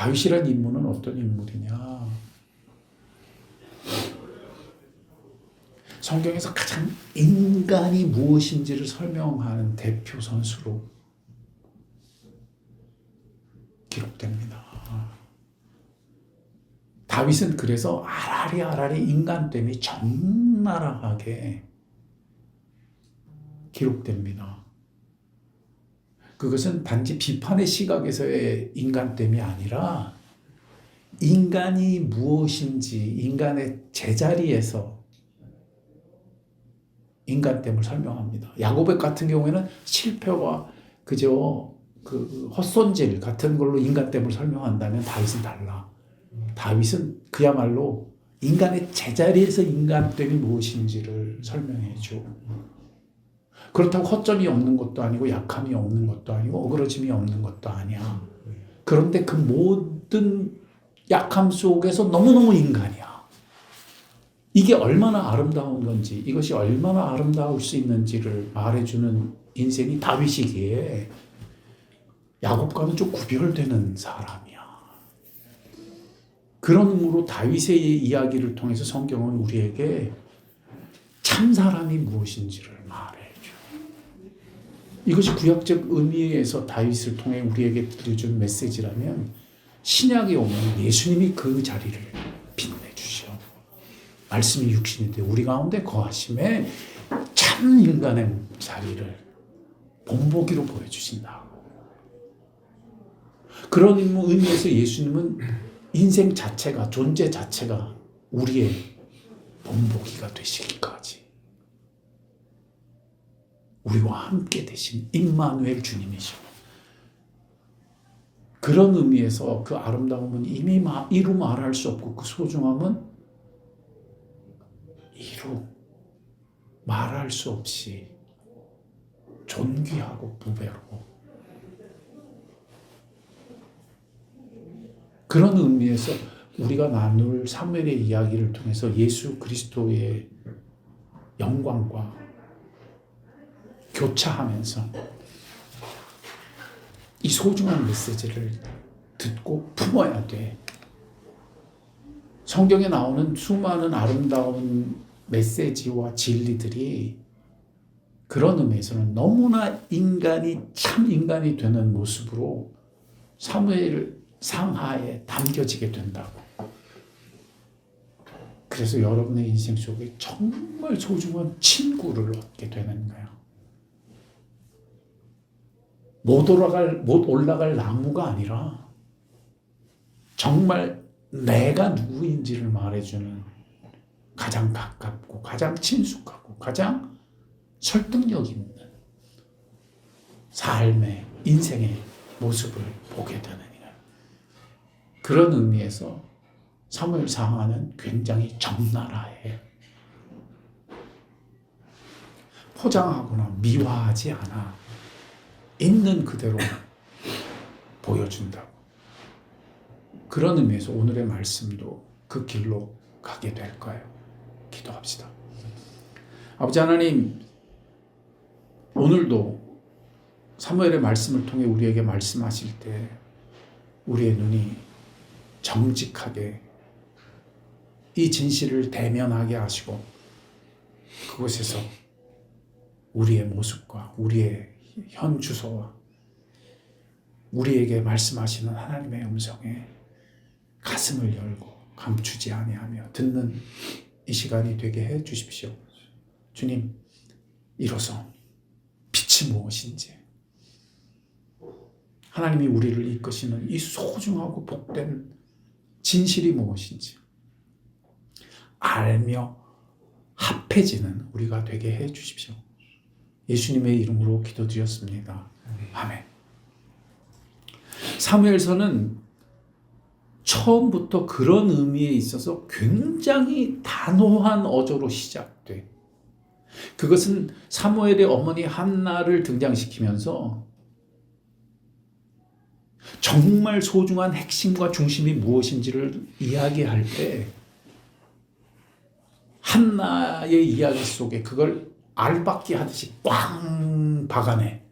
다윗이란 인물은 어떤 인물이냐? 성경에서 가장 인간이 무엇인지를 설명하는 대표 선수로 기록됩니다. 다윗은 그래서 아라리 인간됨이 적나라하게 기록됩니다. 그것은 단지 비판의 시각에서의 인간됨이 아니라 인간이 무엇인지 인간의 제자리에서 인간됨을 설명합니다. 야고보 같은 경우에는 실패와 그저 그 헛손질 같은 걸로 인간됨을 설명한다면 다윗은 달라. 다윗은 그야말로 인간의 제자리에서 인간됨이 무엇인지를 설명해 줘. 그렇다고 허점이 없는 것도 아니고 약함이 없는 것도 아니고 어그러짐이 없는 것도 아니야. 그런데 그 모든 약함 속에서 너무너무 인간이야. 이게 얼마나 아름다운 건지, 이것이 얼마나 아름다울 수 있는지를 말해주는 인생이 다윗이기에 야곱과는 좀 구별되는 사람이야. 그런 의미로 다윗의 이야기를 통해서 성경은 우리에게 참 사람이 무엇인지를 말해줘. 이것이 구약적 의미에서 다윗을 통해 우리에게 들려준 메시지라면 신약에 오면 예수님이 그 자리를 빛내주시오. 말씀이 육신이 돼 우리 가운데 거하심에 참 인간의 자리를 본보기로 보여주신다. 그런 의미에서 예수님은 인생 자체가, 존재 자체가 우리의 본보기가 되시기까지 우리와 함께 되신 임마누엘 주님이시고, 그런 의미에서 그 아름다움은 이루 말할 수 없고 그 소중함은 이루 말할 수 없이 존귀하고 부배로고, 그런 의미에서 우리가 나눌 사무엘의 이야기를 통해서 예수 그리스도의 영광과 교차하면서 이 소중한 메시지를 듣고 품어야 돼. 성경에 나오는 수많은 아름다운 메시지와 진리들이 그런 의미에서는 너무나 인간이 참 인간이 되는 모습으로 사무엘 상하에 담겨지게 된다고. 그래서 여러분의 인생 속에 정말 소중한 친구를 얻게 되는 거야. 못 올라갈 나무가 아니라 정말 내가 누구인지를 말해주는 가장 가깝고 가장 친숙하고 가장 설득력 있는 삶의 인생의 모습을 보게 되는 거예요. 그런 의미에서 사무엘 상하는 굉장히 적나라해. 포장하거나 미화하지 않아. 있는 그대로 보여준다고. 그런 의미에서 오늘의 말씀도 그 길로 가게 될 거예요. 기도합시다. 아버지 하나님, 오늘도 사무엘의 말씀을 통해 우리에게 말씀하실 때 우리의 눈이 정직하게 이 진실을 대면하게 하시고 그곳에서 우리의 모습과 우리의 현 주소와 우리에게 말씀하시는 하나님의 음성에 가슴을 열고 감추지 아니하며 듣는 이 시간이 되게 해 주십시오. 주님, 이로써 빛이 무엇인지, 하나님이 우리를 이끄시는 이 소중하고 복된 진실이 무엇인지 알며 합해지는 우리가 되게 해 주십시오. 예수님의 이름으로 기도드렸습니다. 아멘. 사무엘서는 처음부터 그런 의미에 있어서 굉장히 단호한 어조로 시작돼. 그것은 사무엘의 어머니 한나를 등장시키면서 정말 소중한 핵심과 중심이 무엇인지를 이야기할 때 한나의 이야기 속에 그걸 알박기 하듯이 꽝 박아내.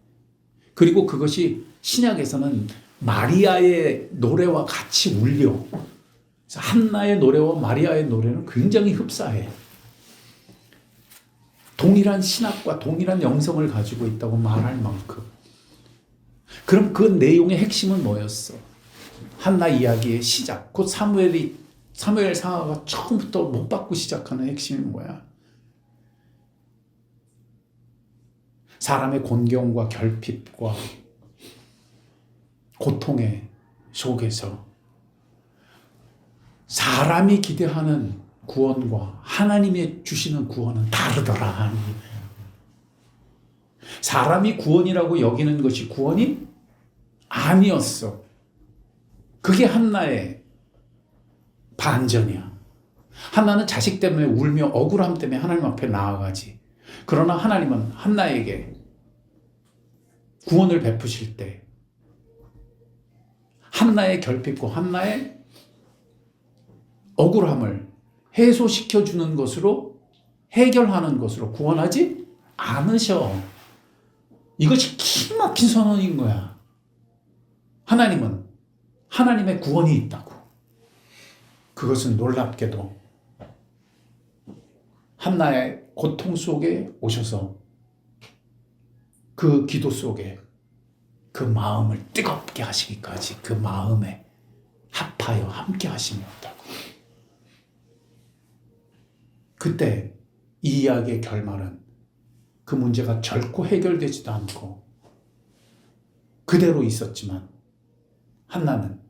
그리고 그것이 신약에서는 마리아의 노래와 같이 울려. 그래서 한나의 노래와 마리아의 노래는 굉장히 흡사해. 동일한 신학과 동일한 영성을 가지고 있다고 말할 만큼. 그럼 그 내용의 핵심은 뭐였어? 한나 이야기의 시작, 곧 사무엘 상하가 처음부터 못 받고 시작하는 핵심이 뭐야? 사람의 곤경과 결핍과 고통의 속에서 사람이 기대하는 구원과 하나님이 주시는 구원은 다르더라. 사람이 구원이라고 여기는 것이 구원이 아니었어. 그게 한나의 반전이야. 한나는 자식 때문에 울며 억울함 때문에 하나님 앞에 나아가지. 그러나 하나님은 한나에게 구원을 베푸실 때 한나의 결핍과 한나의 억울함을 해소시켜주는 것으로, 해결하는 것으로 구원하지 않으셔. 이것이 기막힌 선언인 거야. 하나님은 하나님의 구원이 있다고. 그것은 놀랍게도 한나의 고통 속에 오셔서 그 기도 속에 그 마음을 뜨겁게 하시기까지 그 마음에 합하여 함께 하심이었다고. 그때 이 이야기의 결말은 그 문제가 결코 해결되지도 않고 그대로 있었지만 한나는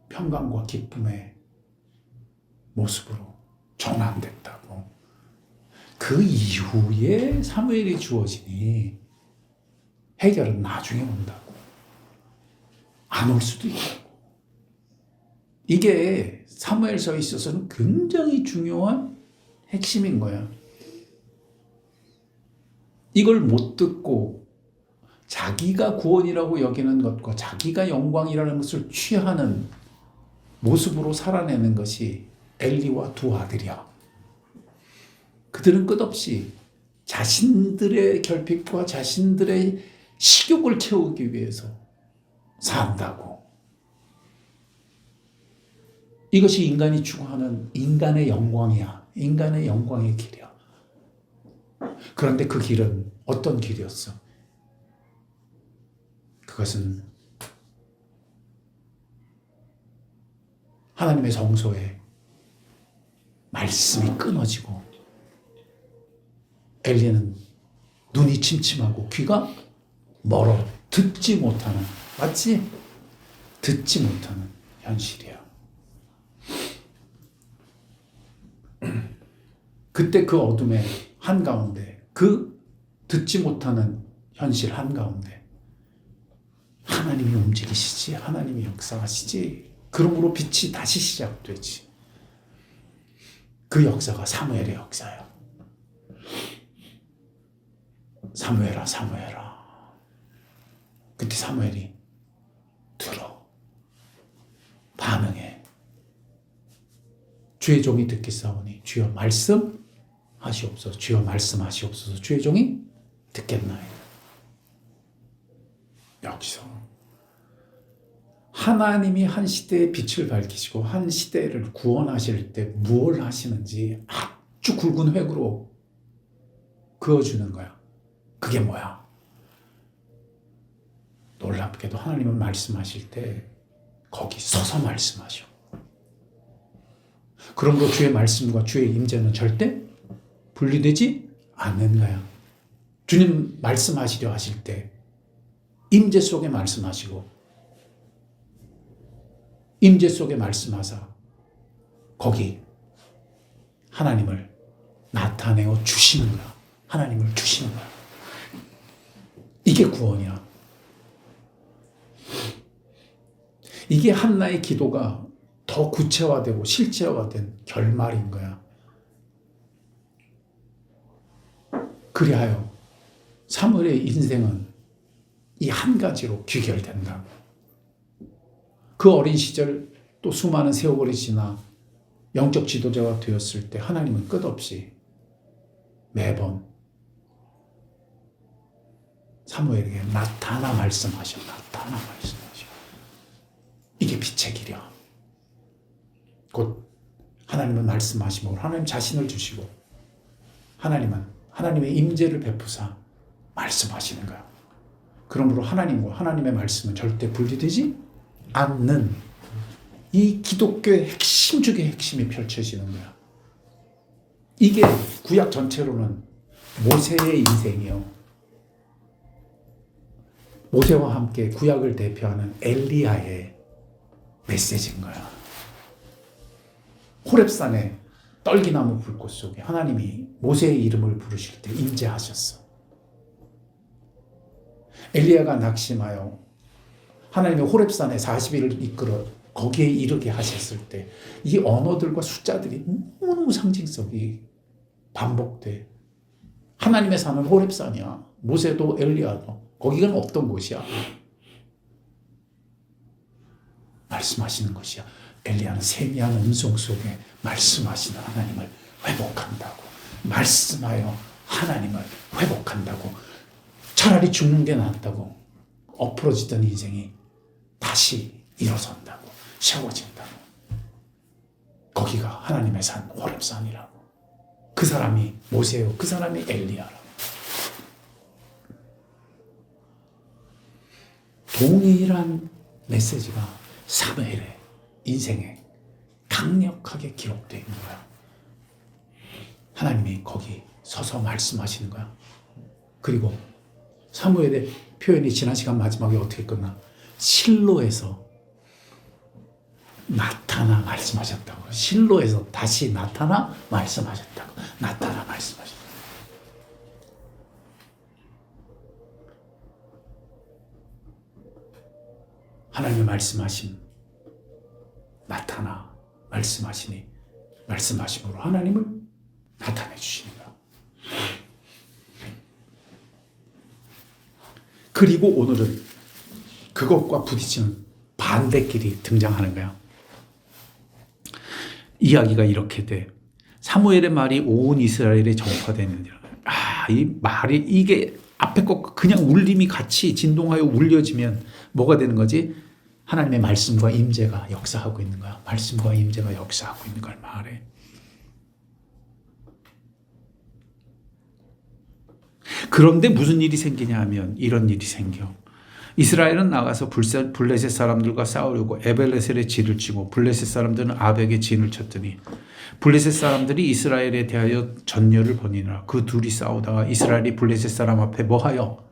평강과 기쁨의 모습으로 전환됐다고. 그 이후에 사무엘이 주어지니 해결은 나중에 온다고. 안 올 수도 있다고. 이게 사무엘서에 있어서는 굉장히 중요한 핵심인 거야. 이걸 못 듣고 자기가 구원이라고 여기는 것과 자기가 영광이라는 것을 취하는 모습으로 살아내는 것이 엘리와 두 아들이야. 그들은 끝없이 자신들의 결핍과 자신들의 식욕을 채우기 위해서 산다고. 이것이 인간이 추구하는 인간의 영광이야. 인간의 영광의 길이야. 그런데 그 길은 어떤 길이었어? 그것은 하나님의 성소에 말씀이 끊어지고 엘리는 눈이 침침하고 귀가 멀어 듣지 못하는, 맞지? 듣지 못하는 현실이야. 그때 그 어둠의 한가운데, 그 듣지 못하는 현실 한가운데 하나님이 움직이시지, 하나님이 역사하시지. 그러므로 빛이 다시 시작되지. 그 역사가 사무엘의 역사야. 사무엘아, 사무엘아. 그때 사무엘이 들어. 반응해. 주의 종이 듣겠사오니 주여 말씀하시옵소서. 주여 말씀하시옵소서. 주의 종이 듣겠나이다. 여기서 하나님이 한 시대에 빛을 밝히시고 한 시대를 구원하실 때 무엇을 하시는지 아주 굵은 획으로 그어주는 거야. 그게 뭐야? 놀랍게도 하나님은 말씀하실 때 거기 서서 말씀하셔. 그러므로 주의 말씀과 주의 임재는 절대 분리되지 않는 거야. 주님 말씀하시려 하실 때 임재 속에 말씀하시고 임재 속에 말씀하사 거기 하나님을 나타내어 주시는 거야. 하나님을 주시는 거야. 이게 구원이야. 이게 한나의 기도가 더 구체화되고 실체화된 결말인 거야. 그리하여 사무엘의 인생은 이 한 가지로 귀결된다. 그 어린 시절 또 수많은 세월이 지나 영적 지도자가 되었을 때 하나님은 끝없이 매번 사무엘에게 나타나 말씀하셔. 나타나 말씀하셔. 이게 빛의 길이야. 곧 하나님은 말씀하시고 하나님 자신을 주시고 하나님은 하나님의 임재를 베푸사 말씀하시는 거야. 그러므로 하나님과 하나님의 말씀은 절대 분리되지 않는 이 기독교의 핵심 중의 핵심이 펼쳐지는 거야. 이게 구약 전체로는 모세의 인생이요. 모세와 함께 구약을 대표하는 엘리야의 메시지인 거야. 호렙산의 떨기나무 불꽃 속에 하나님이 모세의 이름을 부르실 때 임재하셨어. 엘리야가 낙심하여 하나님의 호렙산에 40일을 이끌어 거기에 이르게 하셨을 때 이 언어들과 숫자들이 너무너무 상징성이 반복돼. 하나님의 산은 호렙산이야. 모세도 엘리야도 거기는 없던 곳이야. 말씀하시는 것이야. 엘리야는 세미한 음성 속에 말씀하시는 하나님을 회복한다고. 말씀하여 하나님을 회복한다고. 차라리 죽는 게 낫다고. 엎어지던 인생이 다시 일어선다고. 세워진다고. 거기가 하나님의 산 호렙산이라고. 그 사람이 모세요. 그 사람이 엘리야라고. 동일한 메시지가 사무엘의 인생에 강력하게 기록되어 있는 거야. 하나님이 거기 서서 말씀하시는 거야. 그리고 사무엘의 표현이 지난 시간 마지막에 어떻게 끝나? 실로에서 나타나 말씀하셨다고. 실로에서 다시 나타나 말씀하셨다고. 나타나 말씀하셨다고. 하나님의 말씀하심, 나타나 말씀하시니 말씀하심으로 하나님을 나타내 주시는 거야. 그리고 오늘은 그것과 부딪히는 반대길이 등장하는 거야. 이야기가 이렇게 돼. 사무엘의 말이 온 이스라엘에 전파되느니라. 이 말이 이게 앞에 거 그냥 울림이 같이 진동하여 울려지면 뭐가 되는 거지? 하나님의 말씀과 임재가 역사하고 있는 거야. 말씀과 임재가 역사하고 있는 걸 말해. 그런데 무슨 일이 생기냐 하면 이런 일이 생겨. 이스라엘은 나가서 블레셋 사람들과 싸우려고 에벨레셀에 진을 치고 블레셋 사람들은 아벡에 진을 쳤더니 블레셋 사람들이 이스라엘에 대하여 전열을 벌이니라. 그 둘이 싸우다가 이스라엘이 블레셋 사람 앞에 뭐하여?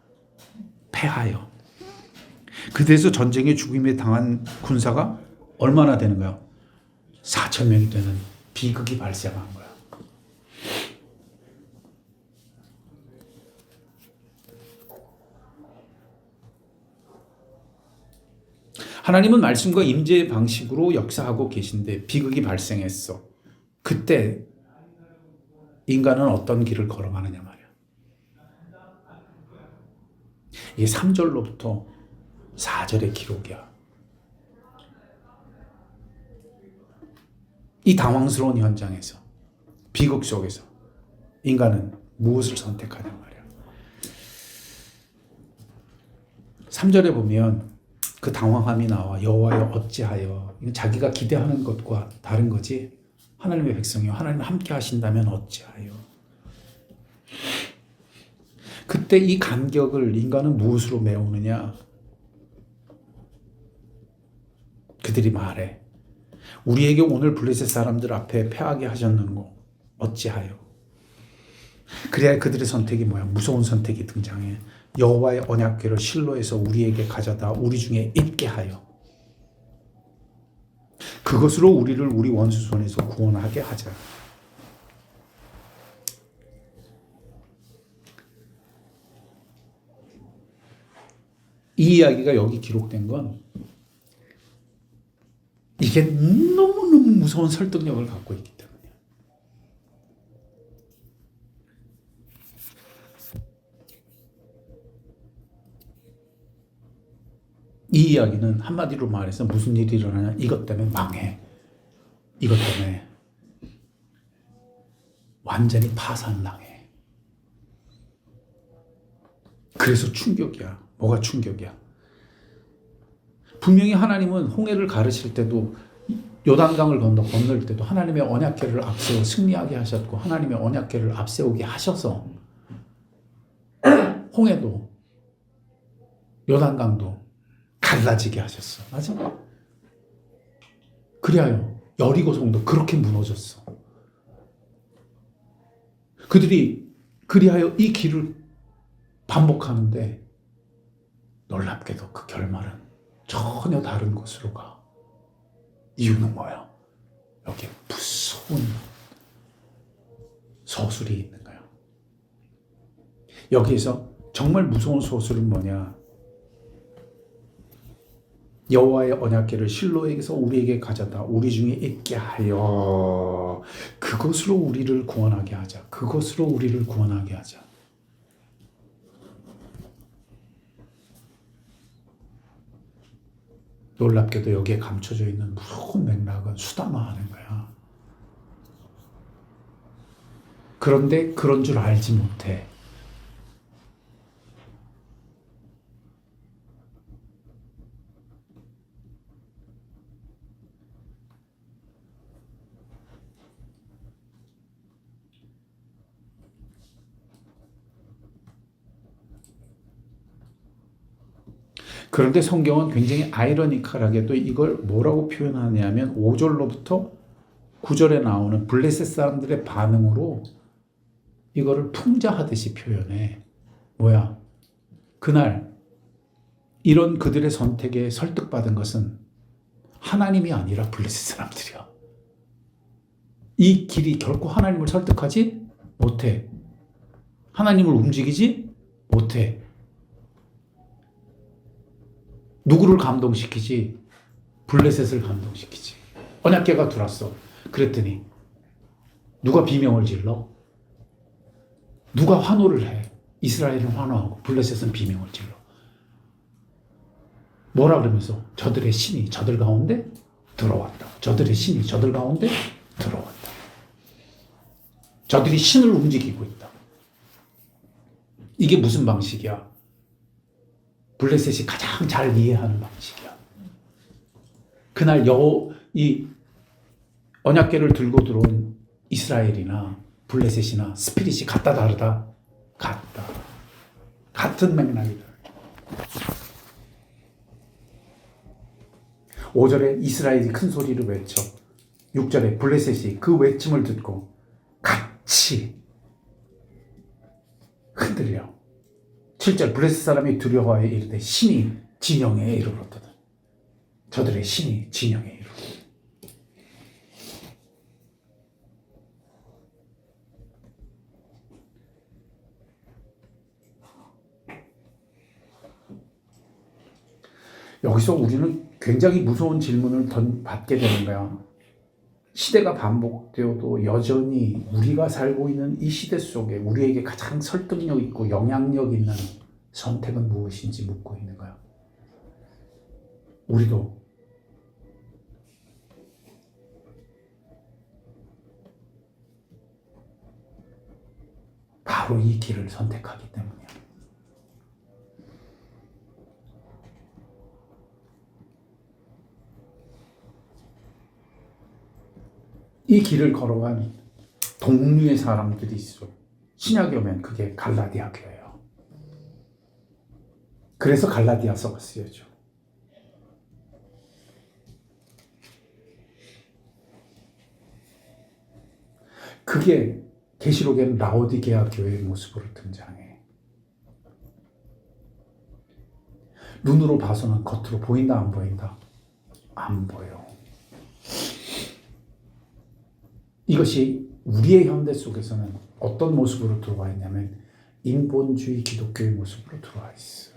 패하여. 그래서 전쟁에 죽임에 당한 군사가 얼마나 되는 거야? 4,000명이 되는 비극이 발생한 거야. 하나님은 말씀과 임재의 방식으로 역사하고 계신데 비극이 발생했어. 그때 인간은 어떤 길을 걸어가느냐 말이야. 이게 3절로부터 4절의 기록이야. 이 당황스러운 현장에서 비극 속에서 인간은 무엇을 선택하냐 말이야. 3절에 보면 그 당황함이 나와. 여호와여 어찌하여. 자기가 기대하는 것과 다른 거지. 하나님의 백성이요 하나님 함께 하신다면 어찌하여. 그때 이 감격을 인간은 무엇으로 메우느냐. 그들이 말해. 우리에게 오늘 블레셋 사람들 앞에 패하게 하셨는고 어찌하여. 그래야 그들의 선택이 뭐야? 무서운 선택이 등장해. 여호와의 언약궤를 실로에서 우리에게 가져다 우리 중에 있게 하여 그것으로 우리를 우리 원수 손에서 구원하게 하자. 이 이야기가 여기 기록된 건 이게 너무너무 무서운 설득력을 갖고 있기 때문에. 이 이야기는 한마디로 말해서 무슨 일이 일어나냐. 이것 때문에 망해. 이것 때문에 완전히 파산당해. 그래서 충격이야. 뭐가 충격이야? 분명히 하나님은 홍해를 가르칠 때도 요단강을 건널 때도 하나님의 언약궤를 앞세워 승리하게 하셨고 하나님의 언약궤를 앞세우게 하셔서 홍해도 요단강도 갈라지게 하셨어. 맞아? 그리하여 여리고 성도 그렇게 무너졌어. 그들이 그리하여 이 길을 반복하는데 놀랍게도 그 결말은 전혀 다른 곳으로 가. 이유는 뭐야? 여기에 무서운 서술이 있는 거야. 여기에서 정말 무서운 서술은 뭐냐? 여호와의 언약궤를 실로에게서 우리에게 가져다 우리 중에 있게 하여 그것으로 우리를 구원하게 하자. 그것으로 우리를 구원하게 하자. 놀랍게도 여기에 감춰져 있는 무서운 맥락은 수다마하는 거야. 그런데 그런 줄 알지 못해. 그런데 성경은 굉장히 아이러니컬하게도 이걸 뭐라고 표현하냐면 5절로부터 9절에 나오는 블레셋 사람들의 반응으로 이거를 풍자하듯이 표현해. 뭐야? 그날 이런 그들의 선택에 설득받은 것은 하나님이 아니라 블레셋 사람들이야. 이 길이 결코 하나님을 설득하지 못해. 하나님을 움직이지 못해. 누구를 감동시키지? 블레셋을 감동시키지. 언약궤가 들어왔어. 그랬더니 누가 비명을 질러? 누가 환호를 해? 이스라엘은 환호하고 블레셋은 비명을 질러. 뭐라 그러면서? 저들의 신이 저들 가운데 들어왔다. 저들의 신이 저들 가운데 들어왔다. 저들이 신을 움직이고 있다. 이게 무슨 방식이야? 블레셋이 가장 잘 이해하는 방식이야. 그날 이 언약궤를 들고 들어온 이스라엘이나 블레셋이나 스피릿이 같다 다르다? 같다. 같은 맥락이다. 5절에 이스라엘이 큰 소리를 외쳐 6절에 블레셋이 그 외침을 듣고 같이 흔들려 7절 블레셋 사람이 두려워하여 이르되 신이 진영에 이르렀거든. 저들의 신이 진영에 이르렀거든. 여기서 우리는 굉장히 무서운 질문을 받게 되는 거야. 시대가 반복되어도 여전히 우리가 살고 있는 이 시대 속에 우리에게 가장 설득력 있고 영향력 있는 선택은 무엇인지 묻고 있는 거야. 우리도 바로 이 길을 선택하기 때문이야. 이 길을 걸어간 동류의 사람들이 있어. 신약에 오면 그게 갈라디아 교회예요. 그래서 갈라디아서가 쓰여져. 그게 계시록에는 라오디게아 교회의 모습으로 등장해. 눈으로 봐서는 겉으로 보인다 안 보인다? 안 보여. 이것이 우리의 현대 속에서는 어떤 모습으로 들어와 있냐면 인본주의 기독교의 모습으로 들어와 있어.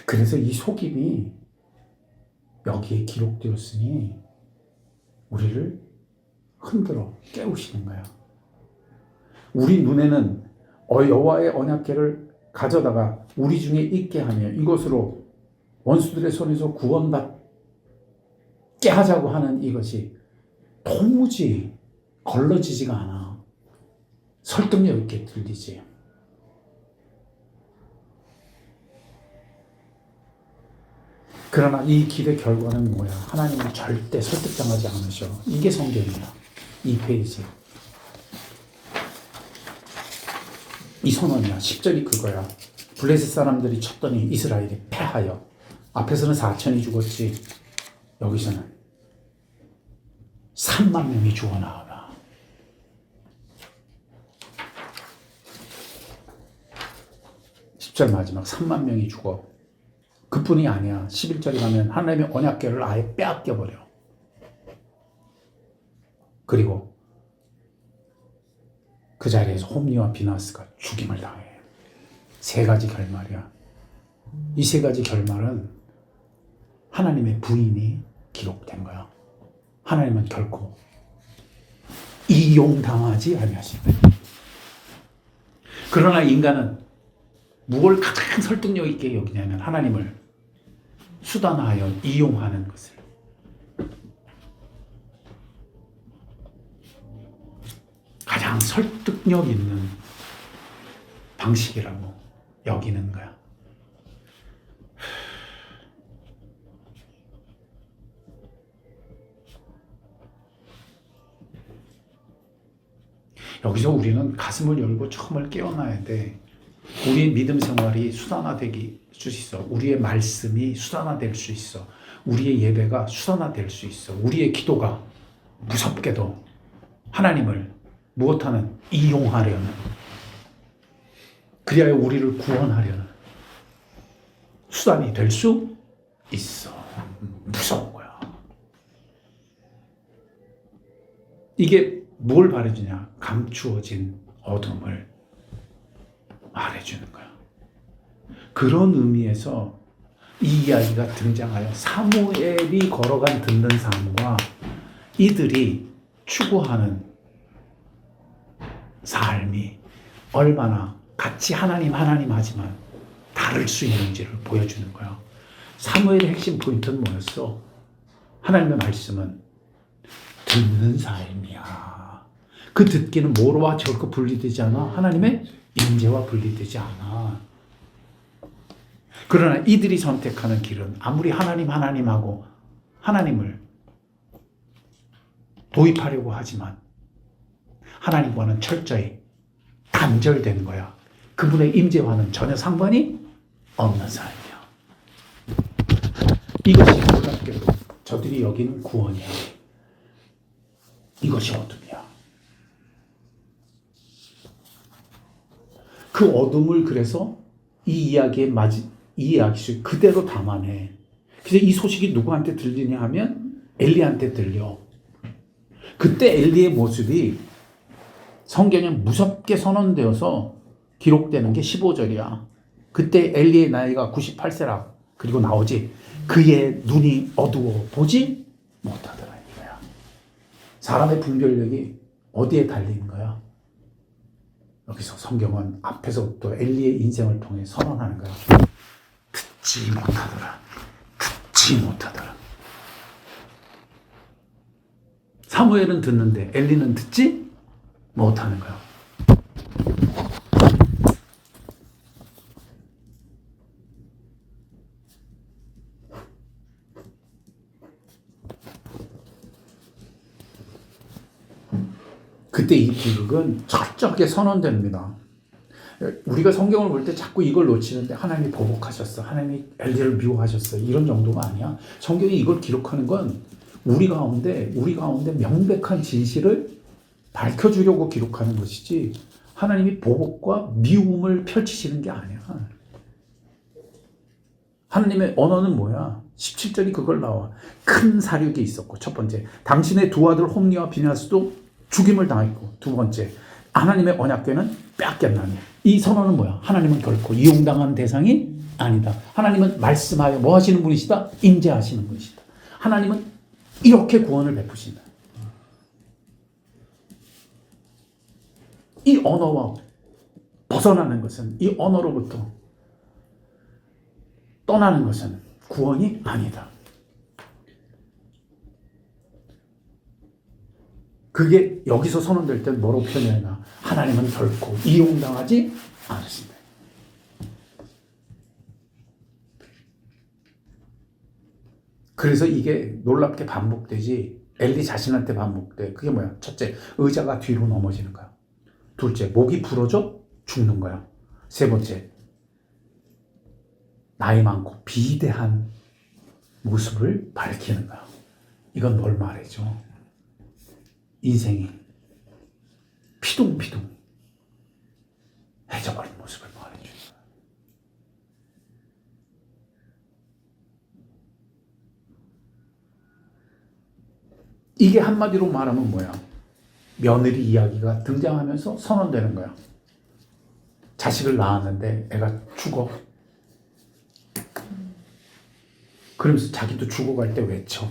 그래서 이 속임이 여기에 기록되었으니 우리를 흔들어 깨우시는 거야. 우리 눈에는 여호와의 언약궤를 가져다가 우리 중에 있게 하며 이것으로 원수들의 손에서 구원받게 하자고 하는 이것이 도무지 걸러지지가 않아. 설득력 있게 들리지. 그러나 이 길의 결과는 뭐야? 하나님은 절대 설득당하지 않으셔. 이게 성경이야. 이 페이지. 이 선언이야. 10절이 그거야. 블레셋 사람들이 쳤더니 이스라엘이 패하여. 앞에서는 4천이 죽었지. 여기서는 3만 명이 죽어나가나. (10절) 마지막 3만 명이 죽어. 그뿐이 아니야. 11절에 가면 하나님의 언약궤를 아예 빼앗겨버려. 그리고 그 자리에서 홈리와 비나스가 죽임을 당해. 세 가지 결말이야. 이 세 가지 결말은 하나님의 부인이 기록된 거야. 하나님은 결코 이용당하지 아니하신다. 그러나 인간은 무엇을 가장 설득력 있게 여기냐면 하나님을 수단화하여 이용하는 것을. 가장 설득력 있는 방식이라고 여기는 거야. 여기서 우리는 가슴을 열고 처음을 깨어나야 돼. 우리의 믿음 생활이 수단화될 수 있어. 우리의 말씀이 수단화될 수 있어. 우리의 예배가 수단화될 수 있어. 우리의 기도가 무섭게도 하나님을 무엇하는 이용하려는, 그리하여 우리를 구원하려는 수단이 될 수 있어. 무서운 거야. 이게 뭘 말해주냐? 감추어진 어둠을 말해주는 거야. 그런 의미에서 이 이야기가 등장하여 사무엘이 걸어간 듣는 삶과 이들이 추구하는 삶이 얼마나 같이 하나님 하지만 다를 수 있는지를 보여주는 거야. 사무엘의 핵심 포인트는 뭐였어? 하나님의 말씀은 듣는 삶이야. 그 듣기는 뭐로와 절코 분리되지 않아? 하나님의 임재와 분리되지 않아. 그러나 이들이 선택하는 길은 아무리 하나님하고 하나님을 도입하려고 하지만 하나님과는 철저히 단절된 거야. 그분의 임재와는 전혀 상관이 없는 삶이야. 이것이 놀랍게도 저들이 여기는 구원이야. 이것이 어둠이야. 그 어둠을 그래서 이 이야기 속에 그대로 담아내. 그래서 이 소식이 누구한테 들리냐 하면 엘리한테 들려. 그때 엘리의 모습이 성경에 무섭게 선언되어서 기록되는 게 15절이야. 그때 엘리의 나이가 98세라. 그리고 나오지. 그의 눈이 어두워 보지 못하더라 이거야. 사람의 분별력이 어디에 달린 거야? 여기서 성경은 앞에서부터 엘리의 인생을 통해 선언하는 거야. 듣지 못하더라. 듣지 못하더라. 사무엘은 듣는데 엘리는 듣지 못하는 거야. 그때 이 비극은 철저하게 선언됩니다. 우리가 성경을 볼 때 자꾸 이걸 놓치는데 하나님이 보복하셨어. 하나님이 엘리를 미워하셨어. 이런 정도가 아니야. 성경이 이걸 기록하는 건 우리 가운데 명백한 진실을 밝혀주려고 기록하는 것이지 하나님이 보복과 미움을 펼치시는 게 아니야. 하나님의 언어는 뭐야? 17절이 그걸 나와. 큰 사륙이 있었고, 첫 번째, 당신의 두 아들 홈리와 비냐스도 죽임을 당했고, 두 번째, 하나님의 언약궤는 빼앗겼나니. 이 선언은 뭐야? 하나님은 결코 이용당한 대상이 아니다. 하나님은 말씀하여 뭐 하시는 분이시다? 임재하시는 분이시다. 하나님은 이렇게 구원을 베푸신다. 이 언어와 벗어나는 것은, 이 언어로부터 떠나는 것은 구원이 아니다. 그게 여기서 선언될 때 뭐로 표현하나? 하나님은 결코 이용당하지 않으신다. 그래서 이게 놀랍게 반복되지, 엘리 자신한테 반복돼. 그게 뭐야? 첫째, 의자가 뒤로 넘어지는 거야. 둘째, 목이 부러져 죽는 거야. 세 번째, 나이 많고 비대한 모습을 밝히는 거야. 이건 뭘 말해줘? 인생이 피둥피둥 해져버린 모습을 말해줘. 이게 한마디로 말하면 뭐야? 며느리 이야기가 등장하면서 선언되는 거야. 자식을 낳았는데 애가 죽어. 그러면서 자기도 죽어갈 때 외쳐.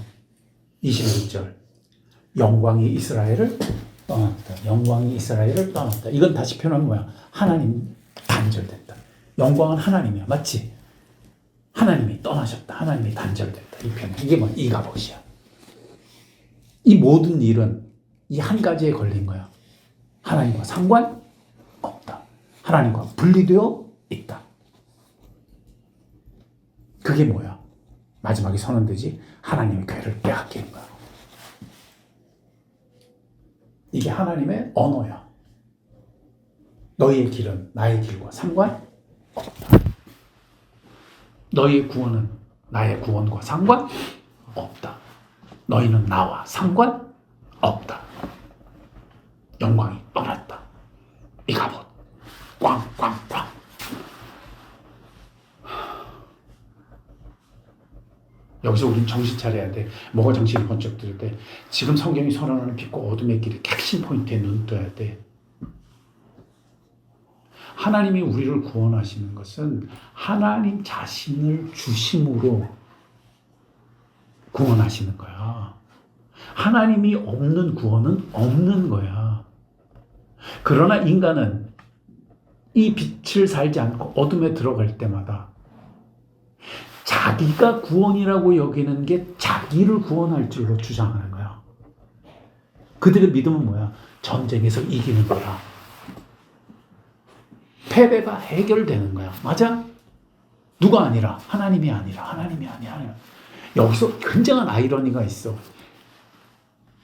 26절. 영광이 이스라엘을 떠났다. 영광이 이스라엘을 떠났다. 이건 다시 표현하면 뭐야? 하나님 단절됐다. 영광은 하나님이야. 맞지? 하나님이 떠나셨다. 하나님이 단절됐다. 이 표현. 이게 뭐 이가봇이야. 이 모든 일은 이 한 가지에 걸린 거야. 하나님과 상관없다. 하나님과 분리되어 있다. 그게 뭐야? 마지막에 선언되지? 하나님의 교회를 빼앗기는 거야. 이게 하나님의 언어야. 너희의 길은 나의 길과 상관없다. 너희의 구원은 나의 구원과 상관없다. 너희는 나와 상관없다. 영광이 떠났다. 이가봇. 꽝꽝꽝. 여기서 우린 정신 차려야 돼. 뭐가 정신이 번쩍 들 때? 지금 성경이 선언하는 빛과 어둠의 길이 핵심 포인트에 눈 떠야 돼. 하나님이 우리를 구원하시는 것은 하나님 자신을 주심으로 구원하시는 거야. 하나님이 없는 구원은 없는 거야. 그러나 인간은 이 빛을 살지 않고 어둠에 들어갈 때마다 자기가 구원이라고 여기는 게 자기를 구원할 줄로 주장하는 거야. 그들의 믿음은 뭐야? 전쟁에서 이기는 거야. 패배가 해결되는 거야. 맞아? 누가 아니라 하나님이 아니라 하나님이 아니야. 여기서 굉장한 아이러니가 있어.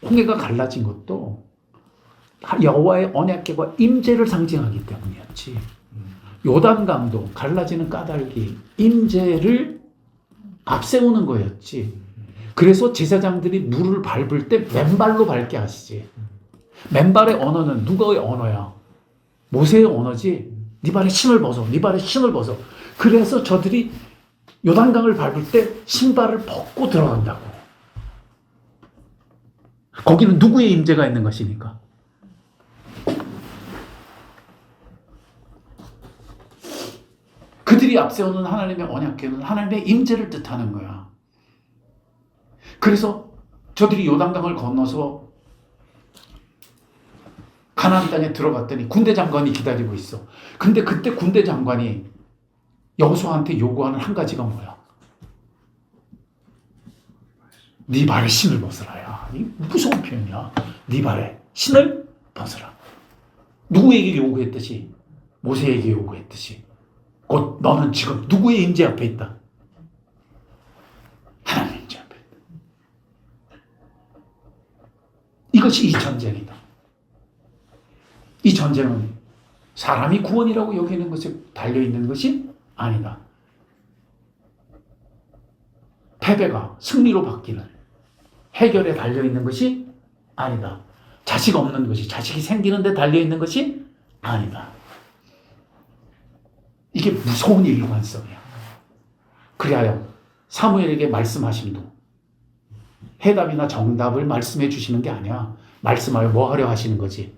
홍해가 갈라진 것도 여호와의 언약궤와 임재를 상징하기 때문이었지. 요단강도 갈라지는 까닭이 임재를 앞세우는 거였지. 그래서 제사장들이 물을 밟을 때 맨발로 밟게 하시지. 맨발의 언어는 누구의 언어야? 모세의 언어지. 네 발에 신을 벗어. 네 발에 신을 벗어. 그래서 저들이 요단강을 밟을 때 신발을 벗고 들어간다고. 거기는 누구의 임재가 있는 것이니까. 그들이 앞세우는 하나님의 언약궤는 하나님의 임재를 뜻하는 거야. 그래서 저들이 요단강을 건너서 가나안 땅에 들어갔더니 군대 장관이 기다리고 있어. 근데 그때 군대 장관이 여호수아한테 요구하는 한 가지가 뭐야? 네 발에 신을 벗으라. 야, 이 무서운 표현이야. 네 발에 신을 벗으라. 누구에게 요구했듯이? 모세에게 요구했듯이. 곧 너는 지금 누구의 임재 앞에 있다? 하나님의 임재 앞에 있다. 이것이 이 전쟁이다. 이 전쟁은 사람이 구원이라고 여기는 것에 달려있는 것이 아니다. 패배가 승리로 바뀌는 해결에 달려있는 것이 아니다. 자식 없는 것이 자식이 생기는 데 달려있는 것이 아니다. 이게 무서운 일관성이야. 그리하여 사무엘에게 말씀하심도 해답이나 정답을 말씀해 주시는 게 아니야. 말씀하여 뭐 하려 하시는 거지?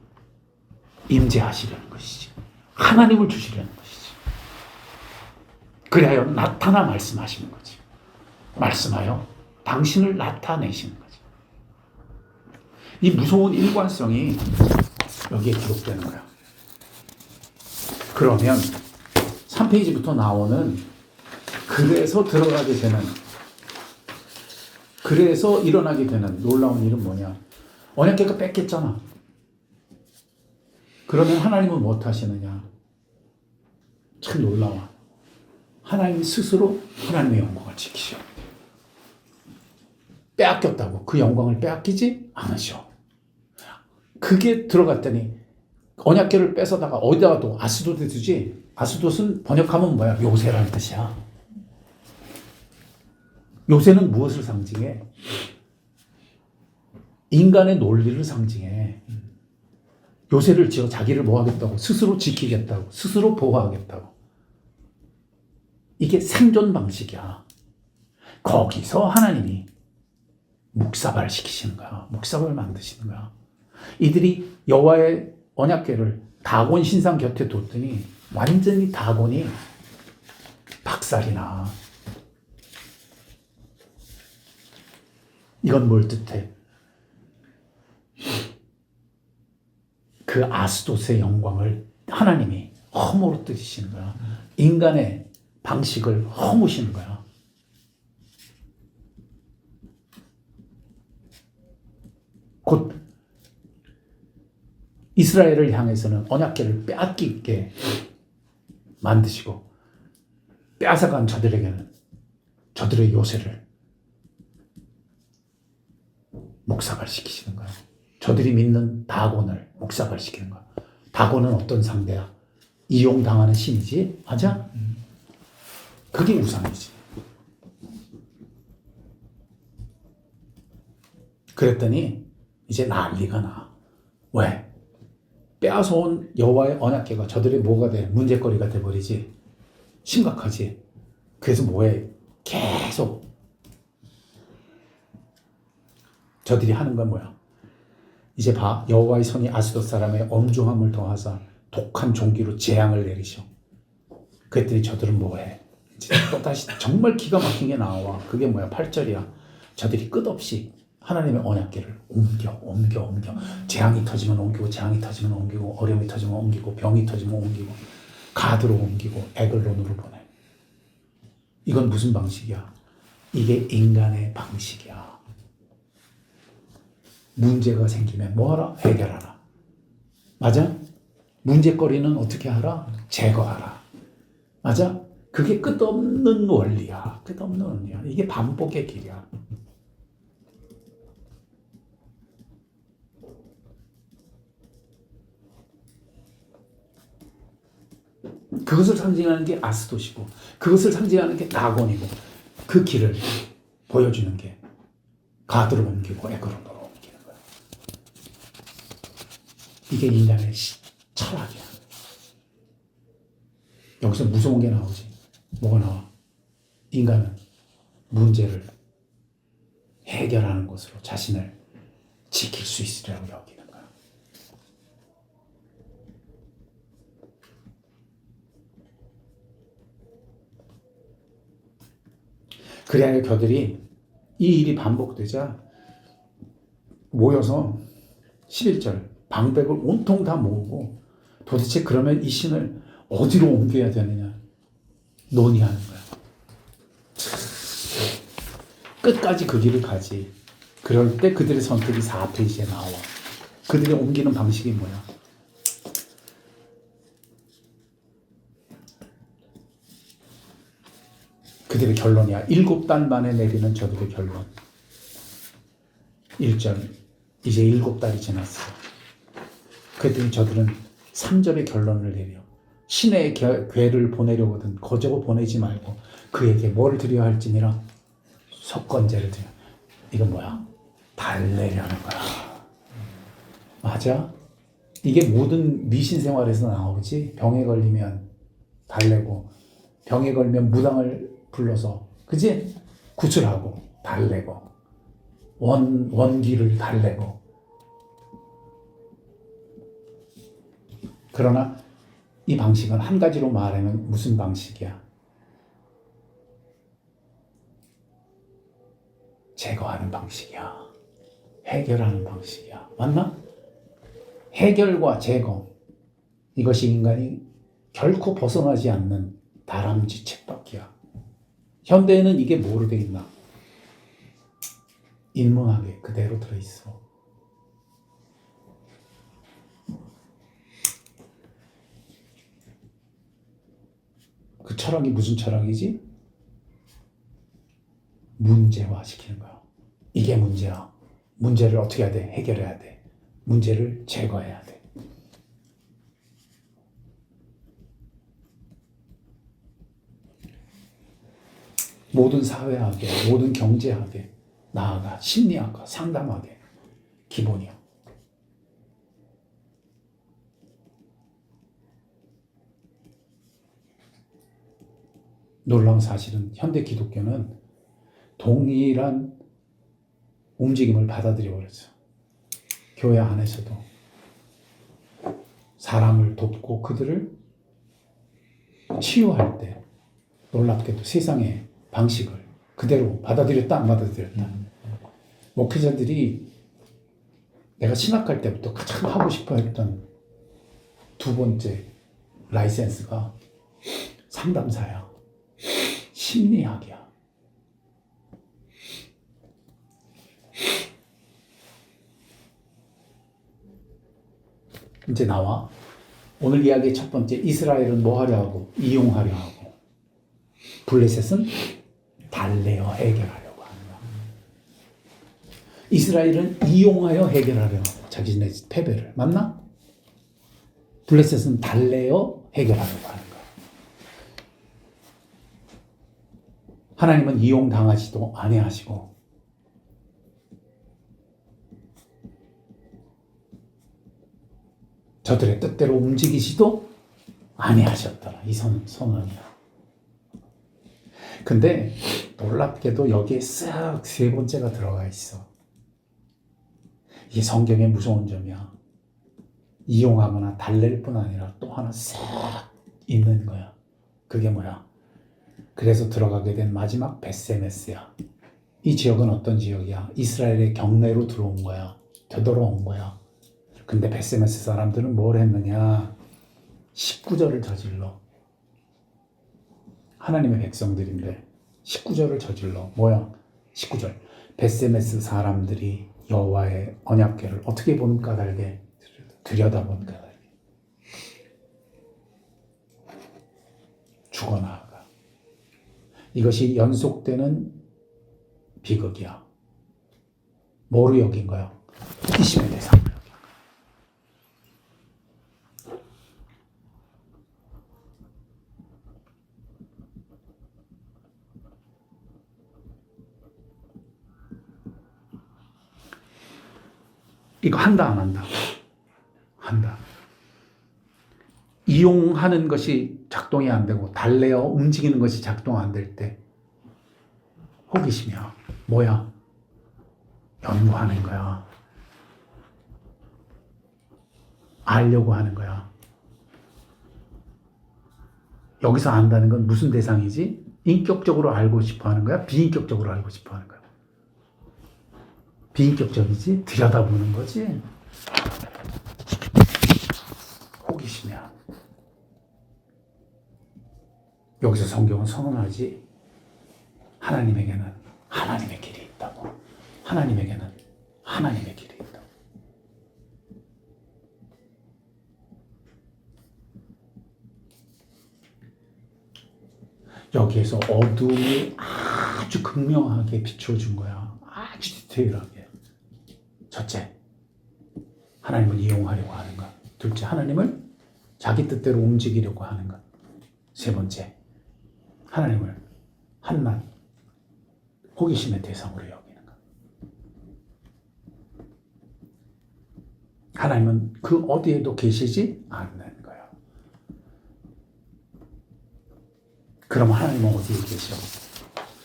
임재하시려는 것이지. 하나님을 주시려는 것이지. 그리하여 나타나 말씀하시는 거지. 말씀하여 당신을 나타내시는 거지. 이 무서운 일관성이 여기에 기록되는 거야. 그러면 3페이지부터 나오는 그래서 들어가게 되는, 그래서 일어나게 되는 놀라운 일은 뭐냐? 언약궤가 뺏겼잖아. 그러면 하나님은 뭐 하시느냐? 참 놀라워. 하나님 스스로 하나님의 영광을 지키셔. 빼앗겼다고 그 영광을 빼앗기지 않으셔. 그게 들어갔더니 언약궤를 뺏어다가 어디다가 또 아스돗에 두지? 아스돗은 번역하면 뭐야? 요새라는 뜻이야. 요새는 무엇을 상징해? 인간의 논리를 상징해. 요새를 지어 자기를 뭐 하겠다고? 스스로 지키겠다고. 스스로 보호하겠다고. 이게 생존 방식이야. 거기서 하나님이 묵사발 시키시는 거야. 묵사발 만드시는 거야. 이들이 여호와의 언약궤를 다곤 신상 곁에 뒀더니 완전히 다곤이 박살이 나. 이건 뭘 뜻해? 그 아스돗의 영광을 하나님이 허물어 뜨시는 거야. 인간의 방식을 허무시는 거야. 곧 이스라엘을 향해서는 언약궤를 빼앗기게 만드시고 빼앗아간 저들에게는 저들의 요새를 묵사발시키시는 거야. 저들이 믿는 다곤을 묵사발시키는 거야. 다곤은 어떤 상대야? 이용당하는 신이지? 맞아? 그게 우상이지. 그랬더니 이제 난리가 나. 왜? 빼앗아온 여호와의 언약궤가 저들의 뭐가 돼? 문제거리가 돼버리지. 심각하지. 그래서 뭐해? 계속 저들이 하는 건 뭐야? 이제 봐. 여호와의 손이 아스돗 사람의 엄중함을 더하사 독한 종기로 재앙을 내리셔. 그랬더니 저들은 뭐해? 이제 또다시 정말 기가 막힌 게 나와. 그게 뭐야? 8절이야. 저들이 끝없이 하나님의 언약궤를 옮겨. 재앙이 터지면 옮기고, 재앙이 터지면 옮기고, 어려움이 터지면 옮기고, 병이 터지면 옮기고, 가드로 옮기고, 에글론으로 보내. 이건 무슨 방식이야? 이게 인간의 방식이야. 문제가 생기면 뭐하라? 해결하라. 맞아? 문제거리는 어떻게 하라? 제거하라. 맞아? 그게 끝없는 원리야. 끝없는 원리야. 이게 반복의 길이야. 그것을 상징하는 게 아스돗이고, 그것을 상징하는 게 다곤이고, 그 길을 보여주는 게 가드로 옮기고 에그론으로 옮기는 거야. 이게 인간의 철학이야. 여기서 무서운 게 나오지. 뭐가 나와? 인간은 문제를 해결하는 것으로 자신을 지킬 수 있으리라고 여기는 거야. 그래야 그들이 이 일이 반복되자 모여서 11절 방백을 온통 다 모으고 도대체 그러면 이 신을 어디로 옮겨야 되느냐 논의하는 거야. 끝까지 그 길을 가지. 그럴 때 그들의 선택이 4페이지에 나와. 그들이 옮기는 방식이 뭐야? 그들의 결론이야. 7단 만에 내리는 저들의 결론. 1절. 이제 7달이 지났어. 그랬더니 저들은 3절의 결론을 내려. 신의 궤를 보내려거든 거저고 보내지 말고 그에게 뭘 드려야 할지니라 속건제를 드려. 이건 뭐야? 달래려는 거야. 맞아? 이게 모든 미신 생활에서 나오지. 병에 걸리면 달래고, 병에 걸리면 무당을 불러서, 그지? 구슬하고 달래고, 원기를 달래고. 그러나 이 방식은 한 가지로 말하면 무슨 방식이야? 제거하는 방식이야. 해결하는 방식이야. 맞나? 해결과 제거. 이것이 인간이 결코 벗어나지 않는 다람쥐 쳇바퀴야. 현대에는 이게 뭐로 돼 있나? 인문학에 그대로 들어있어. 그 철학이 무슨 철학이지? 문제화 시키는 거야. 이게 문제야. 문제를 어떻게 해야 돼? 해결해야 돼. 문제를 제거해야 돼. 모든 사회학에, 모든 경제학에, 나아가 심리학과 상담학의 기본이야. 놀라운 사실은 현대 기독교는 동일한 움직임을 받아들여 버렸어. 교회 안에서도 사람을 돕고 그들을 치유할 때 놀랍게도 세상의 방식을 그대로 받아들였다 안 받아들였다. 목회자들이 내가 신학할 때부터 가장 하고 싶어 했던 두 번째 라이센스가 상담사야. 심리학이야. 이제 나와. 오늘 이야기의 첫 번째, 이스라엘은 뭐 하려 하고 이용하려 하고, 블레셋은 달래어 해결하려고 하는 거야. 이스라엘은 이용하여 해결하려 하고 자기네 패배를, 맞나? 블레셋은 달래어 해결하려고 하는 거야. 하나님은 이용당하지도 아니하시고 저들의 뜻대로 움직이지도 아니하셨더라. 이 선언이야. 근데 놀랍게도 여기에 쓱 세 번째가 들어가 있어. 이게 성경의 무서운 점이야. 이용하거나 달랠 뿐 아니라 또 하나 쓱 있는 거야. 그게 뭐야? 그래서 들어가게 된 마지막 베세메스야. 이 지역은 어떤 지역이야? 이스라엘의 경내로 들어온 거야. 되돌아온 거야. 근데 베세메스 사람들은 뭘 했느냐? 19절을 저질러. 하나님의 백성들인데 19절을 저질러. 뭐야? 19절. 베세메스 사람들이 여호와의 언약궤를 어떻게 본 까닭에? 들여다본 까닭에. 죽어나가. 이것이 연속되는 비극이야. 뭐로 여긴 거야? 호기심의 대상으로 여긴 거야. 이거 한다 안 한다? 한다. 이용하는 것이 작동이 안 되고 달래어 움직이는 것이 작동 안 될 때 호기심이야. 뭐야? 연구하는 거야. 알려고 하는 거야. 여기서 안다는 건 무슨 대상이지? 인격적으로 알고 싶어 하는 거야? 비인격적으로 알고 싶어 하는 거야? 비인격적이지? 들여다보는 거지? 호기심이야. 여기서 성경은 선언하지. 하나님에게는 하나님의 길이 있다고. 하나님에게는 하나님의 길이 있다고. 여기에서 어둠을 아주 극명하게 비춰준 거야. 아주 디테일하게. 첫째, 하나님을 이용하려고 하는 것. 둘째, 하나님을 자기 뜻대로 움직이려고 하는 것. 세 번째, 하나님을 한낱 호기심의 대상으로 여기는 것. 하나님은 그 어디에도 계시지 않는 거예요. 그럼 하나님은 어디에 계셔?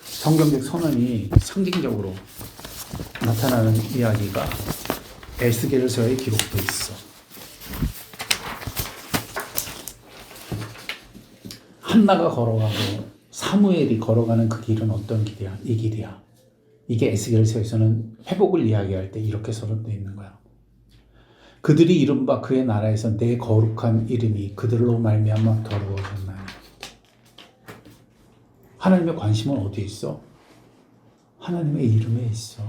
성경적 선언이 상징적으로 나타나는 이야기가 에스겔서에 기록되어 있어. 한나가 걸어가고 사무엘이 걸어가는 그 길은 어떤 길이야? 이 길이야. 이게 에스겔서에서는 회복을 이야기할 때 이렇게 선언되어 있는 거야. 그들이 이른바 그의 나라에서 내 거룩한 이름이 그들로 말미암아 더러워졌나니. 하나님의 관심은 어디에 있어? 하나님의 이름에 있어.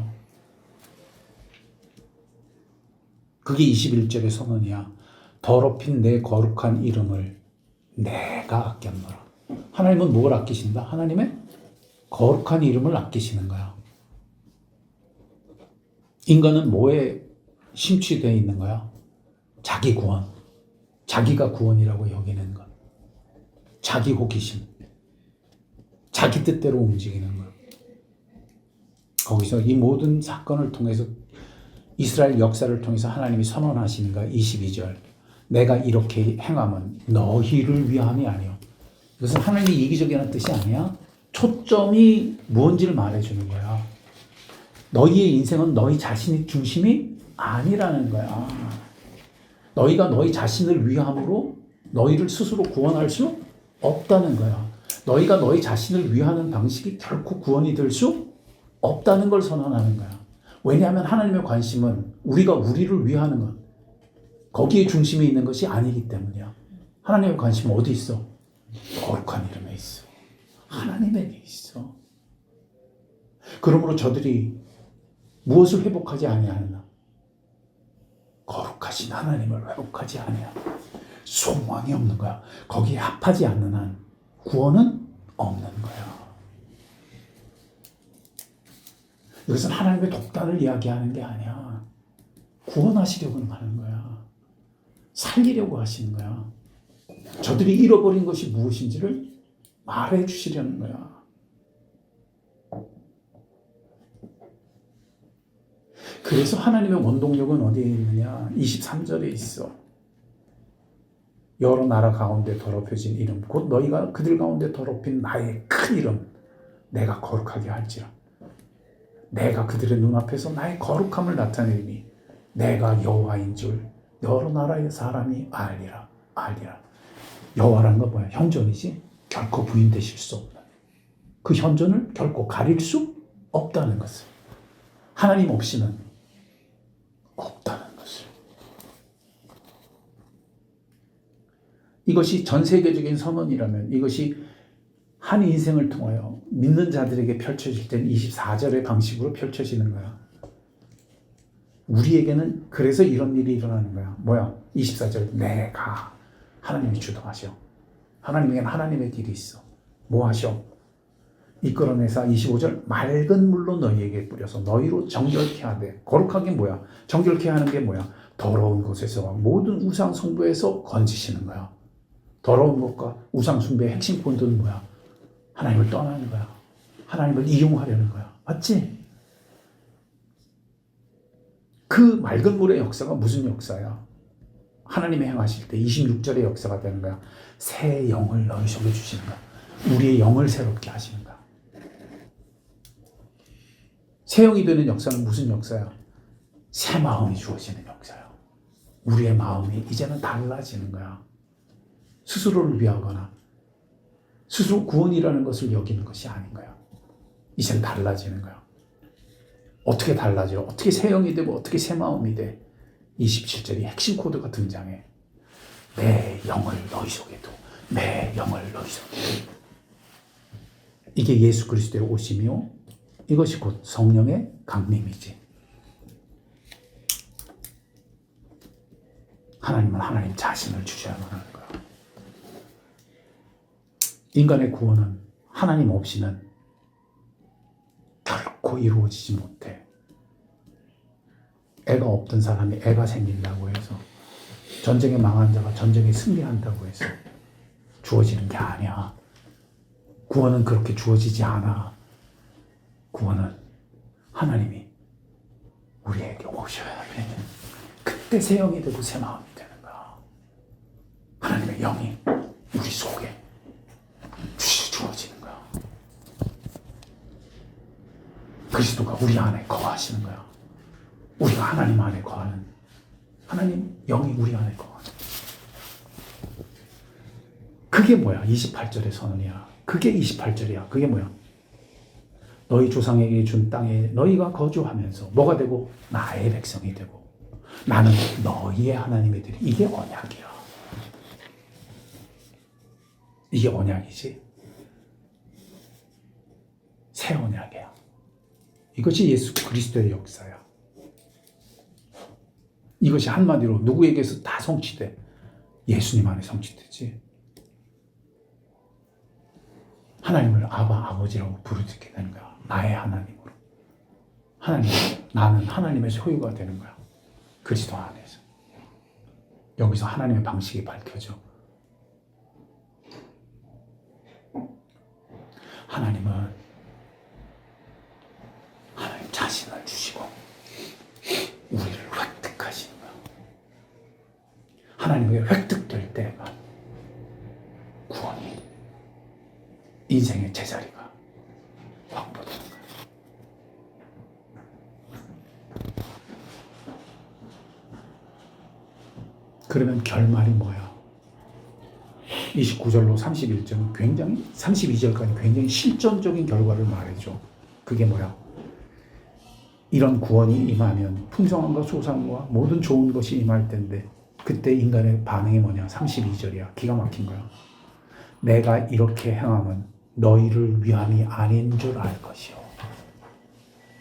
그게 21절의 선언이야. 더럽힌 내 거룩한 이름을 내가 아꼈노라. 하나님은 뭘 아끼신다? 하나님의 거룩한 이름을 아끼시는 거야. 인간은 뭐에 심취되어 있는 거야? 자기 구원. 자기가 구원이라고 여기는 것. 자기 호기심. 자기 뜻대로 움직이는 것. 거기서 이 모든 사건을 통해서 이스라엘 역사를 통해서 하나님이 선언하시는 거야. 22절. 내가 이렇게 행함은 너희를 위함이 아니요. 이것은 하나님의 이기적이라는 뜻이 아니야. 초점이 뭔지를 말해주는 거야. 너희의 인생은 너희 자신의 중심이 아니라는 거야. 너희가 너희 자신을 위함으로 너희를 스스로 구원할 수 없다는 거야. 너희가 너희 자신을 위하는 방식이 결코 구원이 될 수 없다는 걸 선언하는 거야. 왜냐하면 하나님의 관심은 우리가 우리를 위하는 것, 거기에 중심에 있는 것이 아니기 때문이야. 하나님의 관심은 어디 있어? 거룩한 이름에 있어. 하나님에게 있어. 그러므로 저들이 무엇을 회복하지 아니하느냐? 거룩하신 하나님을 회복하지 아니하. 소망이 없는 거야. 거기에 합하지 않는 한 구원은 없는 거야. 이것은 하나님의 독단을 이야기하는 게 아니야. 구원하시려고 하는 거야. 살리려고 하시는 거야. 저들이 잃어버린 것이 무엇인지를 말해 주시려는 거야. 그래서 하나님의 원동력은 어디에 있느냐? 23절에 있어. 여러 나라 가운데 더럽혀진 이름, 곧 너희가 그들 가운데 더럽힌 나의 큰 이름, 내가 거룩하게 할지라. 내가 그들의 눈앞에서 나의 거룩함을 나타내니 내가 여호와인 줄 여러 나라의 사람이 알리라. 여호와라는 건 뭐야? 현존이지. 결코 부인되실 수 없다. 그 현존을 결코 가릴 수 없다는 것을. 하나님 없이는 없다는 것을. 이것이 전 세계적인 선언이라면, 이것이 한 인생을 통하여 믿는 자들에게 펼쳐질 때는 24절의 방식으로 펼쳐지는 거야. 우리에게는 그래서 이런 일이 일어나는 거야. 뭐야? 24절. 내가, 하나님이 주동하셔. 하나님에게는 하나님의 길이 있어. 뭐 하셔? 이끌어내사 25절. 맑은 물로 너희에게 뿌려서 너희로 정결케 하되. 거룩하게 뭐야? 정결케 하는 게 뭐야? 더러운 곳에서, 모든 우상 숭배에서 건지시는 거야. 더러운 것과 우상 숭배의 핵심 본도는 뭐야? 하나님을 떠나는 거야. 하나님을 이용하려는 거야. 맞지? 그 맑은 물의 역사가 무슨 역사야? 하나님이 행하실 때 26절의 역사가 되는 거야. 새 영을 너희 속에 주시는 거야. 우리의 영을 새롭게 하시는 거야. 새 영이 되는 역사는 무슨 역사야? 새 마음이 주어지는 역사야. 우리의 마음이 이제는 달라지는 거야. 스스로를 위하거나 스스로 구원이라는 것을 여기는 것이 아닌 거야. 이제는 달라지는 거야. 어떻게 달라져? 어떻게 새 영이 되고 어떻게 새 마음이 돼? 27절이 핵심 코드가 등장해. 내 영을 너희 속에 둬. 내 영을 너희 속에 둬. 이게 예수 그리스도의 오심이요. 이것이 곧 성령의 강림이지. 하나님은 하나님 자신을 주셔야만 하는 거야. 인간의 구원은 하나님 없이는 결코 이루어지지 못해. 애가 없던 사람이 애가 생긴다고 해서, 전쟁에 망한 자가 전쟁에 승리한다고 해서 주어지는 게 아니야. 구원은 그렇게 주어지지 않아. 구원은 하나님이 우리에게 오셔야 돼. 그때 새 영이 되고 새 마음이 되는 거야. 하나님의 영이 우리 속에 주어지는 거야. 그리스도가 우리 안에 거하시는 거야. 우리가 하나님 안에 거하는, 하나님 영이 우리 안에 거하는. 그게 뭐야? 28절의 선언이야. 그게 28절이야. 그게 뭐야? 너희 조상에게 준 땅에 너희가 거주하면서 뭐가 되고? 나의 백성이 되고 나는 너희의 하나님이 되리. 이게 언약이야. 이게 언약이지. 새 언약이야. 이것이 예수 그리스도의 역사야. 이것이 한마디로 누구에게서 다 성취돼? 예수님 안에 성취되지. 하나님을 아버지라고 부르게 되는 거야. 나의 하나님으로. 나는 하나님의 소유가 되는 거야. 그리스도 안에서. 여기서 하나님의 방식이 밝혀져. 하나님은 하나님 자신을 주시고 우리를 획득하시는 거야. 하나님에게 획득될 때만 구원이, 인생의 제자리가 확보되는 거야. 그러면 결말이 뭐야? 29절로 31절은 굉장히, 32절까지 굉장히 실존적인 결과를 말해줘. 그게 뭐야? 이런 구원이 임하면 풍성함과 소상과 모든 좋은 것이 임할 텐데, 그때 인간의 반응이 뭐냐? 32절이야. 기가 막힌 거야. 내가 이렇게 행함은 너희를 위함이 아닌 줄 알 것이요.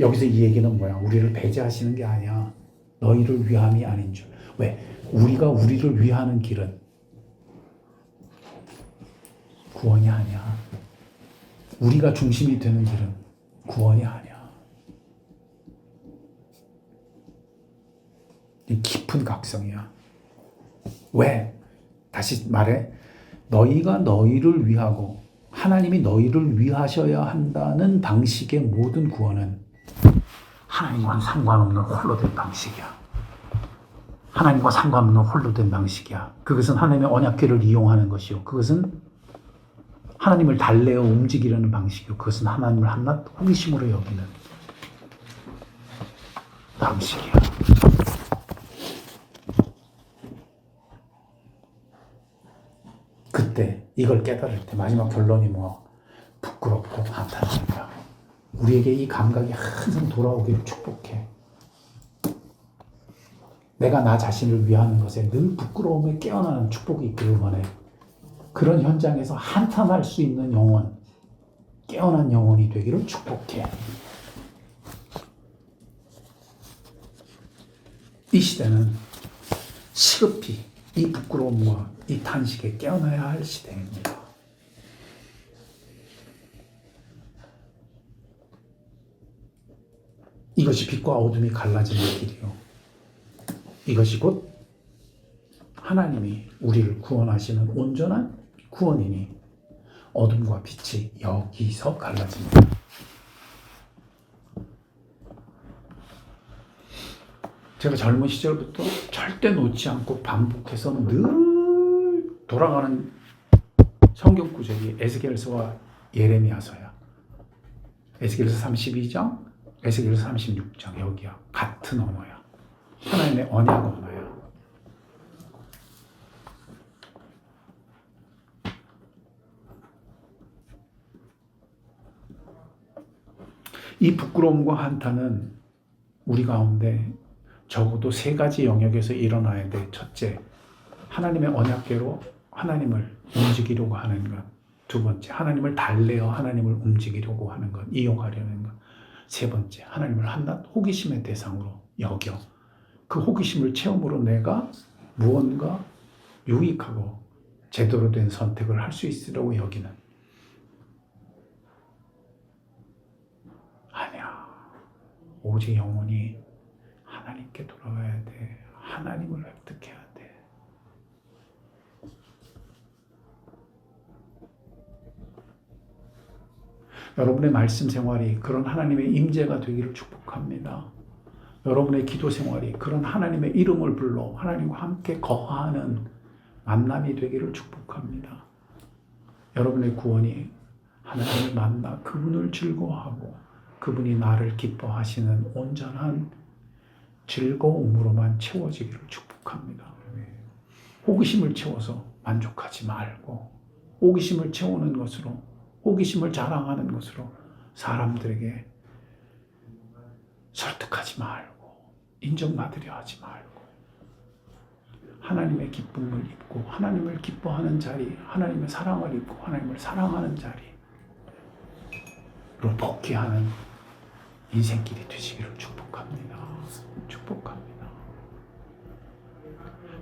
여기서 이 얘기는 뭐야? 우리를 배제하시는 게 아니야. 너희를 위함이 아닌 줄. 왜? 우리가 우리를 위하는 길은 구원이 아니야. 우리가 중심이 되는 길은 구원이 아니야. 이 깊은 각성이야. 왜? 다시 말해. 너희가 너희를 위하고 하나님이 너희를 위하셔야 한다는 방식의 모든 구원은 하나님과 상관없는 홀로 된 방식이야. 하나님과 상관없는 홀로 된 방식이야. 그것은 하나님의 언약궤를 이용하는 것이요. 그것은 하나님을 달래어 움직이려는 방식이요. 그것은 하나님을 한낱 호기심으로 여기는 방식이야. 그때 이걸 깨달을 때 마지막 결론이 뭐? 부끄럽고 한탄하는 거야. 우리에게 이 감각이 항상 돌아오기를 축복해. 내가 나 자신을 위하는 것에 늘 부끄러움에 깨어나는 축복이 있기를 원해. 그런 현장에서 한탄할 수 있는 영혼, 깨어난 영혼이 되기를 축복해. 이 시대는 시급히 이 부끄러움과 이 탄식에 깨어나야 할 시대입니다. 이것이 빛과 어둠이 갈라지는 길이요. 이것이 곧 하나님이 우리를 구원하시는 온전한 구원이니 어둠과 빛이 여기서 갈라집니다. 제가 젊은 시절부터 절대 놓지 않고 반복해서 늘 돌아가는 성경 구절이 에스겔서와 예레미야서야. 에스겔서 32장, 에스겔서 36장 여기야. 같은 언어야. 하나님의 언약 언어야. 이 부끄러움과 한탄은 우리 가운데 적어도 세 가지 영역에서 일어나야 돼. 첫째, 하나님의 언약궤로 하나님을 움직이려고 하는 것. 두 번째, 하나님을 달래어 하나님을 움직이려고 하는 것, 이용하려는 것. 세 번째, 하나님을 한낱 호기심의 대상으로 여겨. 그 호기심을 체험으로 내가 무언가 유익하고 제대로 된 선택을 할 수 있으려고 여기는. 아니야. 오직 영혼이 하나님께 돌아가야 돼. 하나님을 획득해야 돼. 여러분의 말씀 생활이 그런 하나님의 임재가 되기를 축복합니다. 여러분의 기도 생활이 그런 하나님의 이름을 불러 하나님과 함께 거하는 만남이 되기를 축복합니다. 여러분의 구원이 하나님을 만나 그분을 즐거워하고 그분이 나를 기뻐하시는 온전한 즐거움으로만 채워지기를 축복합니다. 호기심을 채워서 만족하지 말고 호기심을 채우는 것으로, 호기심을 자랑하는 것으로 사람들에게 설득하지 말고 인정받으려 하지 말고 하나님의 기쁨을 입고 하나님을 기뻐하는 자리, 하나님의 사랑을 입고 하나님을 사랑하는 자리로 복귀하는 인생길이 되시기를 축복합니다. 축복합니다.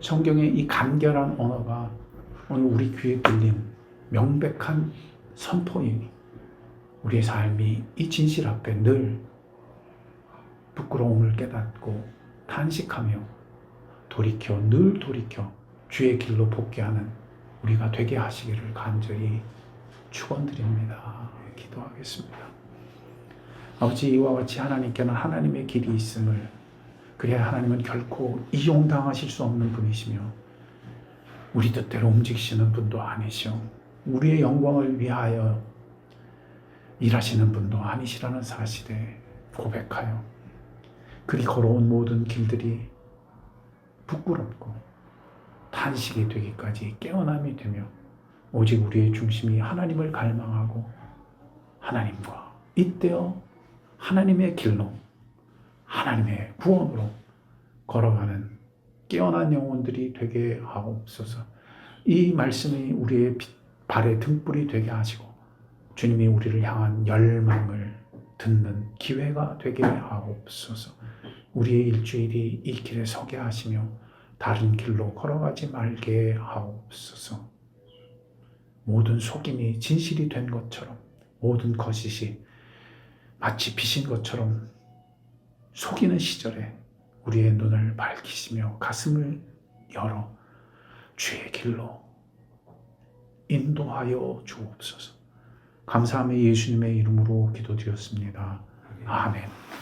성경의 이 간결한 언어가 오늘 우리 귀에 들린 명백한 선포이니 우리의 삶이 이 진실 앞에 늘 부끄러움을 깨닫고 탄식하며 늘 돌이켜 주의 길로 복귀하는 우리가 되게 하시기를 간절히 축원드립니다. 기도하겠습니다. 아버지, 이와 같이 하나님께는 하나님의 길이 있음을, 그래야 하나님은 결코 이용당하실 수 없는 분이시며 우리 뜻대로 움직이시는 분도 아니시오. 우리의 영광을 위하여 일하시는 분도 아니시라는 사실에 고백하여 그리 걸어온 모든 길들이 부끄럽고 탄식이 되기까지 깨어남이 되며 오직 우리의 중심이 하나님을 갈망하고 하나님과 잇대어 하나님의 길로, 하나님의 구원으로 걸어가는 깨어난 영혼들이 되게 하옵소서. 이 말씀이 우리의 발의 등불이 되게 하시고 주님이 우리를 향한 열망을 듣는 기회가 되게 하옵소서. 우리의 일주일이 이 길에 서게 하시며 다른 길로 걸어가지 말게 하옵소서. 모든 속임이 진실이 된 것처럼, 모든 거짓이 마치 빛인 것처럼 속이는 시절에 우리의 눈을 밝히시며 가슴을 열어 주의 길로 인도하여 주옵소서. 감사하며 예수님의 이름으로 기도드렸습니다. 아멘.